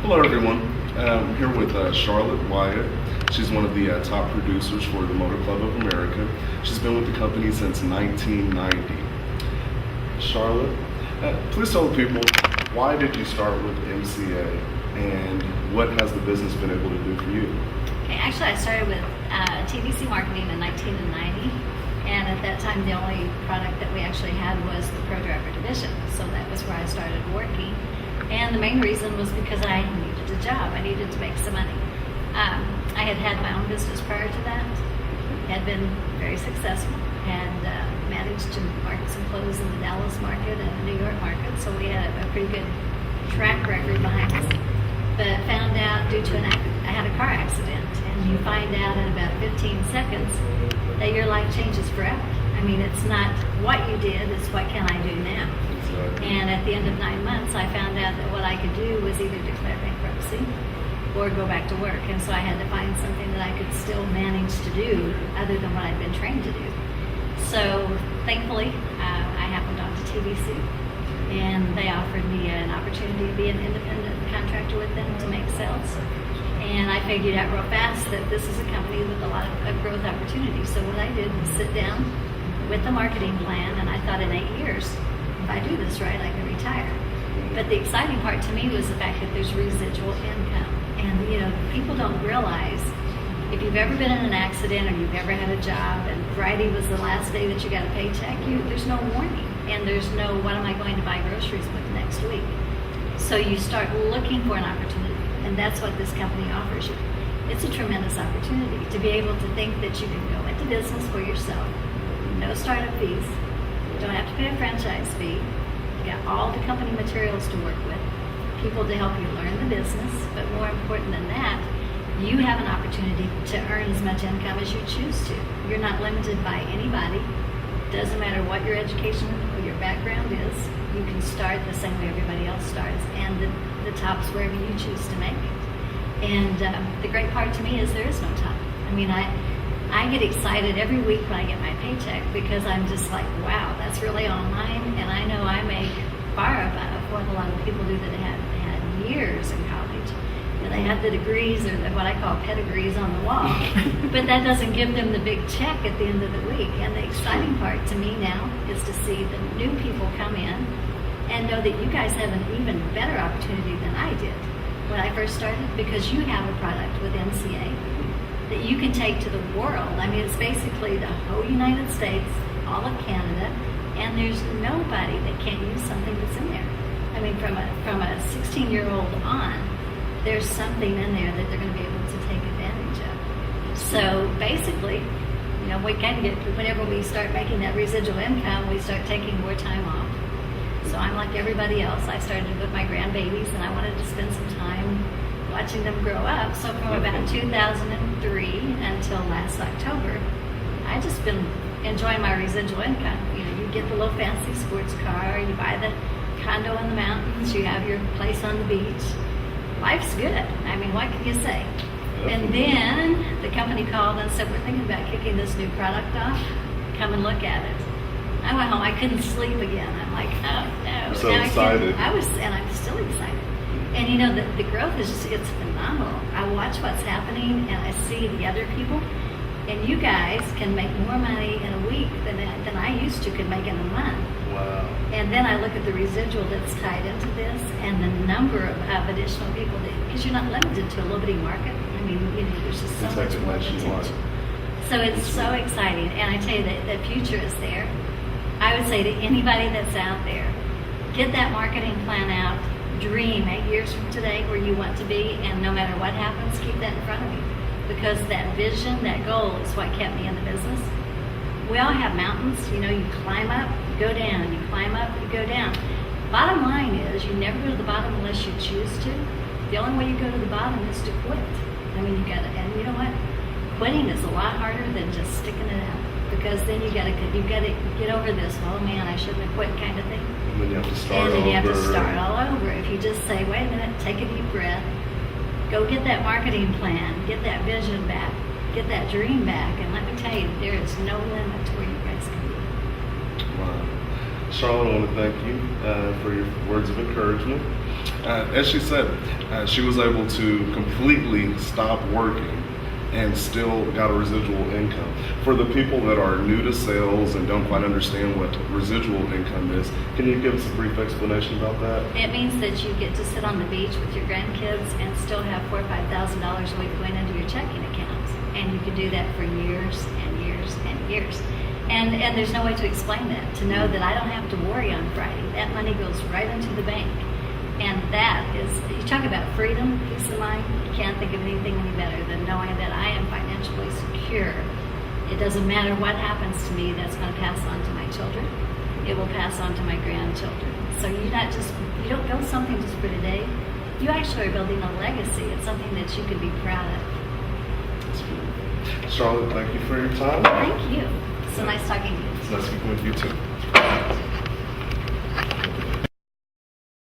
Hello, everyone. I'm here with Charlotte Wyatt. She's one of the top producers for the Motor Club of America. She's been with the company since 1990. Charlotte, please tell the people, why did you start with MCA and what has the business been able to do for you? Okay, actually, I started with TVC marketing in 1990, and at that time, the only product that we actually had was the Pro Driver division. So that was where I started working. And the main reason was because I needed a job. I needed to make some money. I had had my own business prior to that, had been very successful, had managed to market some clothes in the Dallas market and the New York market, so we had a pretty good track record behind us. But found out due to I had a car accident, and you find out in about 15 seconds that your life changes forever. I mean, it's not what you did, it's what can I do now. And at the end of 9 months, I found out that what I could do was either declare bankruptcy or go back to work. And so I had to find something that I could still manage to do other than what I'd been trained to do. So thankfully, I happened onto TVC, and they offered me an opportunity to be an independent contractor with them to make sales. And I figured out real fast that this is a company with a lot of growth opportunities. So what I did was sit down with the marketing plan, and I thought in 8 years, if I do this right, I can retire. But the exciting part to me was the fact that there's residual income. And, you know, people don't realize if you've ever been in an accident or you've ever had a job and Friday was the last day that you got a paycheck, there's no warning. And there's no, what am I going to buy groceries with next week? So you start looking for an opportunity. And that's what this company offers you. It's a tremendous opportunity to be able to think that you can go into business for yourself, no startup fees, you don't have to pay a franchise fee, you got all the company materials to work with, people to help you learn the business, but more important than that, you have an opportunity to earn as much income as you choose to. You're not limited by anybody. Doesn't matter what your education or your background is, you can start the same way everybody else starts, and the top's wherever you choose to make it. And the great part to me is there is no top. I mean, I get excited every week when I get my paycheck because I'm just like, wow, that's really all mine, and I know I make far above what a lot of people do that had years in college. And they have the degrees or what I call pedigrees on the wall, but that doesn't give them the big check at the end of the week. And the exciting part to me now is to see the new people come in and know that you guys have an even better opportunity than I did when I first started, because you have a product with MCA that you can take to the world. I mean, it's basically the whole United States, all of Canada, and there's nobody that can't use something that's in there. I mean, from a 16-year-old on, there's something in there that they're going to be able to take advantage of. So basically, you know, we can get, whenever we start making that residual income, we start taking more time off. So I'm like everybody else. I started with my grandbabies, and I wanted to spend some time watching them grow up. So from about 2003 until last October, I just been enjoying my residual income. You know, you get the little fancy sports car, you buy the condo in the mountains, you have your place on the beach. Life's good. I mean, what can you say? And then the company called and said, we're thinking about kicking this new product off. Come and look at it. I went home. I couldn't sleep again. I'm like, oh no. So excited. And I'm still excited. And you know, the growth is just, it's phenomenal. I watch what's happening and I see the other people. And you guys can make more money in a week than I used to could make in a month. Wow. And then I look at the residual that's tied into this and the number of additional people, because you're not limited to a little bitty market. I mean, you know, there's just so much more potential. So it's so exciting. And I tell you that the future is there. I would say to anybody that's out there, get that marketing plan out, dream 8 years from today where you want to be, and no matter what happens, keep that in front of you. Because that vision, that goal is what kept me in the business. We all have mountains, you know, you climb up, you go down, you climb up, you go down. Bottom line is, you never go to the bottom unless you choose to. The only way you go to the bottom is to quit. I mean, and you know what? Quitting is a lot harder than just sticking it out. Because then you gotta get over this, oh man, I shouldn't have quit kind of thing. And then you have to start And then over. you have to start all over. If you just say, wait a minute, take a deep breath, go get that marketing plan, get that vision back, get that dream back, and let me tell you, there is no limit to where you guys can be. Wow. Charlotte, I want to thank you for your words of encouragement. As she said, she was able to completely stop working and still got a residual income. For the people that are new to sales and don't quite understand what residual income is, can you give us a brief explanation about that? It means that you get to sit on the beach with your grandkids and still have $4,000 or $5,000 a week going into your checking accounts, and you can do that for years and years and years. And there's no way to explain that. To know that I don't have to worry on Friday, that money goes right into the bank, and that is, you talk about freedom, peace of mind. You can't think of anything any better than knowing that I am financially secure. It doesn't matter what happens to me, that's going to pass on to my children. It will pass on to my grandchildren. So you don't build something just for today. You actually are building a legacy. It's something that you can be proud of. That's beautiful. Charlotte, thank you for your time. Thank you. So nice talking to you. It's nice speaking with you too.